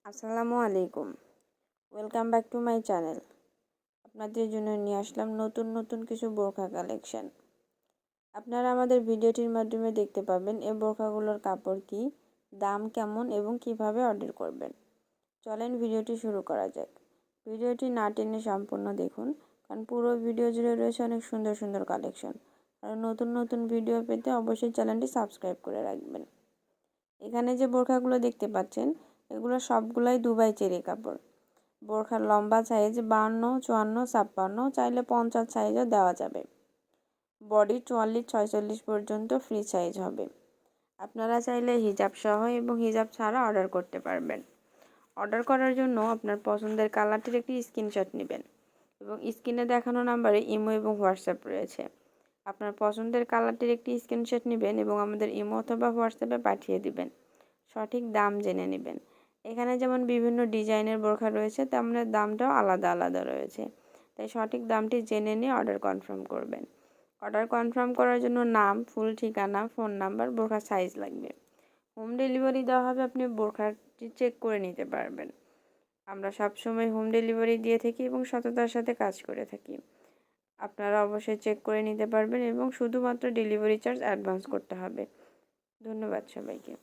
আসসালামু আলাইকুম। Welcome back to my channel. আপনাদের জন্য নিয়ে আসলাম নতুন কিছু বোরখা কালেকশন। আপনারা আমাদের ভিডিওটির মাধ্যমে দেখতে পাবেন এই বোরখাগুলোর কাপড় কি, দাম কেমন এবং কিভাবে অর্ডার করবেন। চলেন ভিডিওটি শুরু করা যাক। ভিডিওটি না টেনে সম্পূর্ণ দেখুন, কারণ পুরো ভিডিও জুড়ে রয়েছে অনেক সুন্দর কালেকশন। আর নতুন ভিডিও পেতে অবশ্যই চ্যানেলটি সাবস্ক্রাইব করে রাখবেন। এখানে যে বোরখাগুলো দেখতে পাচ্ছেন এগুলো সবগুলাই দুবাই চেরি কাপড়। বোরখার লম্বা সাইজ 52, 54, 56, চাইলে 50 সাইজও দেওয়া যাবে। বডি 44, 46 পর্যন্ত ফ্রি সাইজ হবে। আপনারা চাইলে হিজাব সহ এবং হিজাব ছাড়া অর্ডার করতে পারবেন। অর্ডার করার জন্য আপনার পছন্দের কালারটির একটি স্ক্রিনশট নেবেন এবং স্ক্রিনে দেখানো নাম্বারে ইমো এবং হোয়াটসঅ্যাপ রয়েছে। আপনার পছন্দের কালারটির একটি স্ক্রিনশট নেবেন এবং আমাদের ইমো অথবা হোয়াটসঅ্যাপে পাঠিয়ে দিবেন। সঠিক দাম জেনে নেবেন। এখানে যেমন বিভিন্ন ডিজাইনের বোরখা রয়েছে, তেমন দামটাও আলাদা রয়েছে। তাই সঠিক দামটি জেনে নিয়ে অর্ডার কনফার্ম করবেন। অর্ডার কনফার্ম করার জন্য নাম, ফুল ঠিকানা, ফোন নাম্বার, বোরখার সাইজ লাগবে। হোম ডেলিভারি দেওয়া হবে, আপনি বোরখাটি চেক করে নিতে পারবেন। আমরা সবসময় হোম ডেলিভারি দিয়ে থাকি এবং সততার সাথে কাজ করে থাকি। আপনারা অবশ্যই চেক করে নিতে পারবেন এবং শুধুমাত্র ডেলিভারি চার্জ অ্যাডভান্স করতে হবে। ধন্যবাদ সবাইকে।